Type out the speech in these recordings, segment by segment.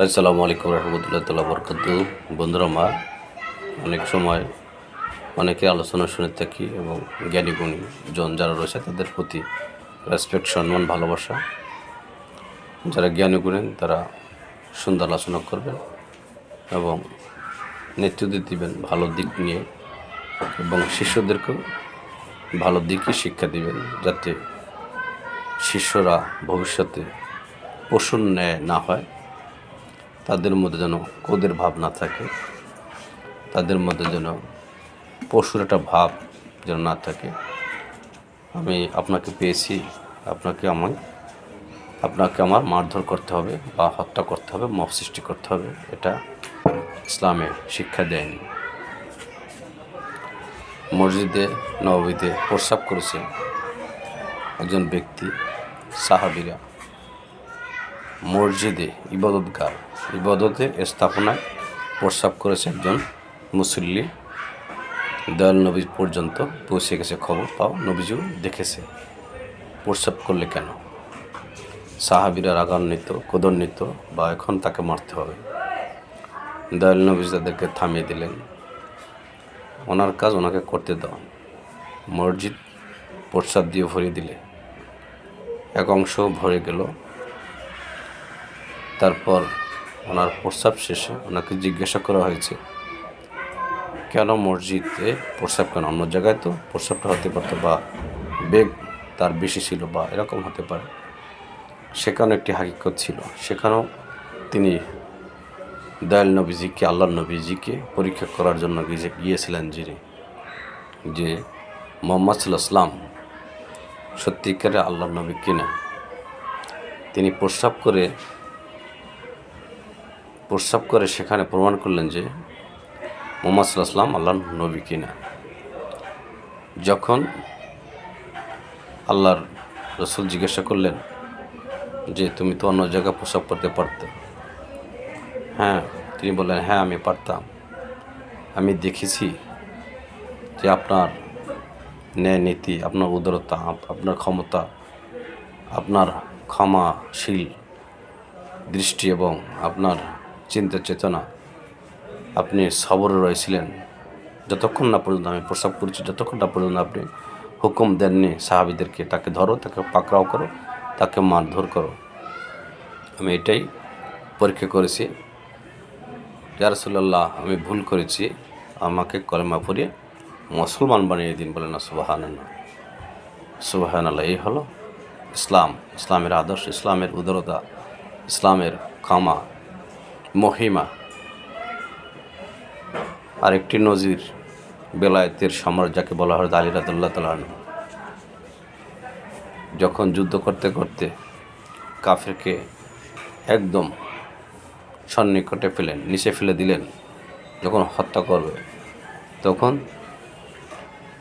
আসসালামু আলাইকুম রহমতুল্লাহ তাআলা বরকাতুহু। বন্ধুরা আমার অনেক সময় অনেকে আলোচনা শুনে থাকি এবং জ্ঞানী গুণী জন যারা রয়েছে তাদের প্রতি রেসপেক্ট, সম্মান, ভালোবাসা। যারা জ্ঞানী গুণী তারা সুন্দর আলোচনা করবেন এবং নেতৃত্ব দিবেন ভালো দিক নিয়ে, এবং শিষ্যদেরকেও ভালো দিকই শিক্ষা দিবেন, যাতে শিষ্যরা ভবিষ্যতে পশুর ন্যায় না হয়, তাদের মধ্যে যেন ক্রোধের ভাব না থাকে, তাদের মধ্যে যেন পশুর একটা ভাব যেন না থাকে। আমি আপনাকে পেয়েছি, আপনাকে আমার মারধর করতে হবে বা হত্যা করতে হবে, মব সৃষ্টি করতে হবে, এটা ইসলামে শিক্ষা দেয়নি। মসজিদে নববীতে প্রস্রাব করেছে একজন ব্যক্তি, সাহাবীরা মসজিদে ইবাদতের স্থাপনায় প্রস্রাব করেছে একজন মুসল্লি। দয়াল নবী পর্যন্ত পৌঁছে গেছে, খবর পাও, নবীজিও দেখেছে। প্রস্রাব করলে কেন? সাহাবীরা রাগান্বিত, ক্রোধান্বিত, বা এখন তাকে মারতে হবে। দয়াল নবী তাদেরকে থামিয়ে দিলেন, ওনার কাজ ওনাকে করতে দাও। মসজিদ প্রস্রাব দিয়ে ভরিয়ে দিলে, এক অংশ ভরে গেল। তারপর ওনার প্রস্রাব শেষে ওনাকে জিজ্ঞাসা করা হয়েছে, কেন মসজিদে প্রস্রাব, কেন? অন্য জায়গায় তো প্রস্রাবটা হতে পারতো, বা বেগ তার বেশি ছিল, বা এরকম হতে পারে। সেখানেও একটি হাকিকত ছিল। সেখানেও তিনি দয়াল নবীজিকে, আল্লাহর নবীজিকে পরীক্ষা করার জন্য গিয়েছিলেন, যে মুহাম্মদ সাল্লাল্লাহু আলাইহি ওয়াসাল্লাম সত্যিকারে আল্লাহর নবী কিনা। তিনি প্রস্রাব করে সেখানে প্রমাণ করলেন যে মুহাম্মদ সাল্লাল্লাহু আলাইহি ওয়াসাল্লাম আল্লাহর নবী কিনা। যখন আল্লাহর রাসূল জিজ্ঞাসা করলেন যে তুমি তো অন্য জায়গায় প্রস্রাব করতে পারতে। হ্যাঁ, তিনি বললেন, হ্যাঁ আমি পারতাম। আমি দেখেছি যে আপনার ন্যায় নীতি, আপনার উদারতা, আপনার ক্ষমতা, আপনার ক্ষমাশীল দৃষ্টি এবং আপনার চিন্তা চেতনা, আপনি সবরে রয়েছিলেন যতক্ষণ না পর্যন্ত আমি প্রস্রাব করেছি, যতক্ষণ না পর্যন্ত আপনি হুকুম দেননি সাহাবীদেরকে, তাকে ধরো, তাকে পাকড়াও করো, তাকে মারধর করো। আমি এটাই পরীক্ষা করেছি। ইয়া রাসূলুল্লাহ, আমি ভুল করেছি, আমাকে কলেমা পড়িয়ে মুসলমান বানিয়ে দিন। বলে না সুবহানাল্লাহ, সুবহানাল্লাহ। এই হলো ইসলাম, ইসলামের আদর্শ, ইসলামের উদারতা, ইসলামের ক্ষমা, মহিমা। আরেকটি নজির বেলায়েতের সম্রাট যাকে বলা হয় আলী রাদিয়াল্লাহু তাআলা আনহু, যখন যুদ্ধ করতে করতে কাফেরকে একদম সন্নিকটে ফেলেন, নিচে ফেলে দিলেন, যখন হত্যা করবে, তখন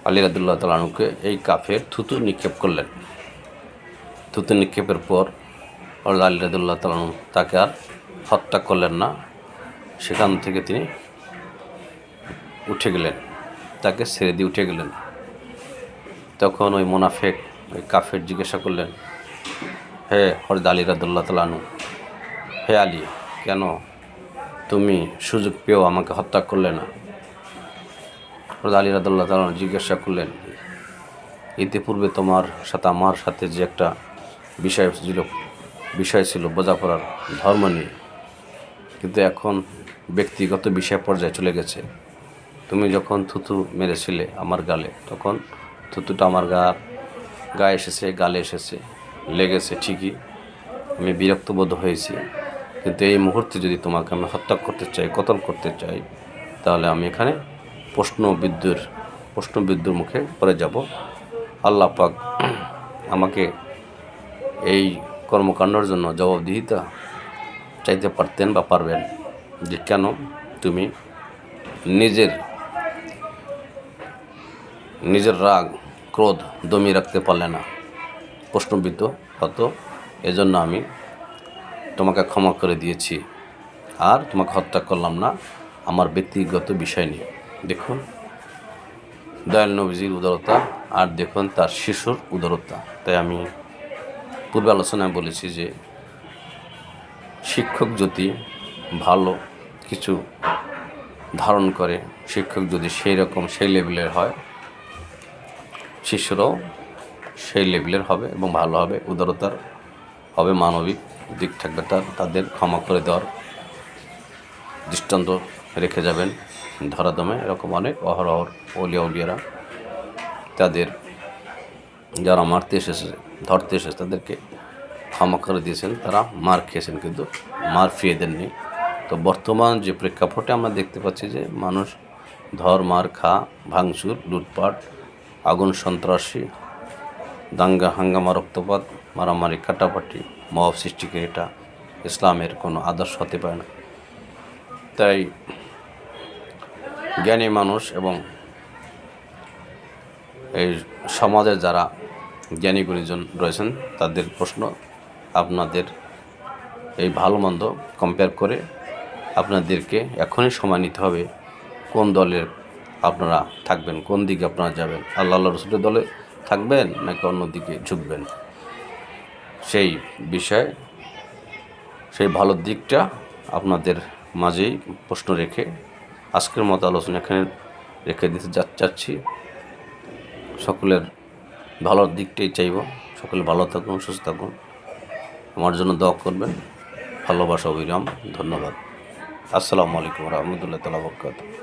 আলী রাদিয়াল্লাহু তাআলা আনহুকে এই কাফের থুতু নিক্ষেপ করলেন। থুতু নিক্ষেপের পর আলী রাদিয়াল্লাহু তাআলা আনহু তাকে আর হত্যা করলেন না। সেখান থেকে তিনি উঠে গেলেন, তাকে ছেড়ে দিয়ে উঠে গেলেন। তখন ওই মুনাফিক, ওই কাফের জিজ্ঞাসা করলেন, হে হযরত আলী রাদিয়াল্লাহু তাআলা আনহু, হে আলী, কেন তুমি সুযোগ পেয়েও আমাকে হত্যা করলে না? হযরত আলী রাদিয়াল্লাহু তাআলা আনহু জিজ্ঞাসা করলেন, ইতিপূর্বে তোমার সাথে আমার সাথে যে একটা বিষয় ছিল বোঝাপড়ার, ধর্ম নিয়ে, কিন্তু এখন ব্যক্তিগত বিষয় পর্যায়ে চলে গেছে। তুমি যখন থুতু মেরেছিলে আমার গালে, তখন থুতুটা আমার গায়ে এসেছে, গালে এসেছে, লেগেছে ঠিকই, আমি বিরক্ত বোধ হয়েছি। কিন্তু এই মুহূর্তে যদি তোমাকে আমি হত্যা করতে চাই, কতল করতে চাই, তাহলে আমি এখানে প্রশ্নবিদ্ধর মুখে পড়ে যাব। আল্লাহ পাক আমাকে এই কর্মকাণ্ডের জন্য জবাবদিহিতা চাইতে পারতেন বা পারবেন, যে কেন তুমি নিজের রাগ, ক্রোধ দমিয়ে রাখতে পারলে না, প্রশ্নবিদ্ধ হতো। এজন্য আমি তোমাকে ক্ষমা করে দিয়েছি, আর তোমাকে হত্যা করলাম না আমার ব্যক্তিগত বিষয় নিয়ে। দেখুন দয়াল নবীজির উদারতা, আর দেখুন তার শিশুর উদারতা। তাই আমি পূর্বে আলোচনায় বলেছি যে শিক্ষক যদি ভালো কিছু ধারণ করে, শিক্ষক যদি সেই লেভেলের হয়, শিষ্যরাও সেই লেভেলের হবে এবং ভালো হবে, উদারতার হবে, মানবিক দিক থাকবে, তাদের ক্ষমা করে দেওয়ার দৃষ্টান্ত রেখে যাবেন ধরাধামে। এরকম অনেক অহরহ উলিয়ারা তাদের যারা ধরতে এসেছে তাদেরকে ক্ষমা করে দিয়েছেন, তারা মার খেয়েছেন কিন্তু মার ফিরিয়ে দেননি। তো বর্তমান যে প্রেক্ষাপটে আমরা দেখতে পাচ্ছি যে মানুষ মার খা, ভাঙচুর, লুটপাট, আগুন সন্ত্রাসী, দাঙ্গা হাঙ্গামা, রক্তপাত, মারামারি, কাটাপাটি, মব সৃষ্টিকে, এটা ইসলামের কোনো আদর্শ হতে পারে না। তাই জ্ঞানী মানুষ এবং এই সমাজে যারা জ্ঞানী গুণীজন রয়েছেন তাদের প্রশ্ন, আপনাদের এই ভালো মন্দ কম্পেয়ার করে আপনাদেরকে এখনই সময় নিতে হবে কোন দলের আপনারা থাকবেন, কোন দিকে আপনারা যাবেন, আল্লাহ রসুলের দলে থাকবেন নাকি অন্যদিকে ঝুঁকবেন। সেই বিষয়ে সেই ভালো দিকটা আপনাদের মাঝেই প্রশ্ন রেখে আজকের মতো আলোচনা এখানে রেখে দিতে চাচ্ছি। সকলের ভালোর দিকটাই চাইব, সকলে ভালো থাকুন, সুস্থ থাকুন, আমার জন্য দোয়া করবেন। ভালোবাসা অবিরাম। ধন্যবাদ। আসসালামু আলাইকুম রহমতুল্লাহ তাআলা বরকাতুহু।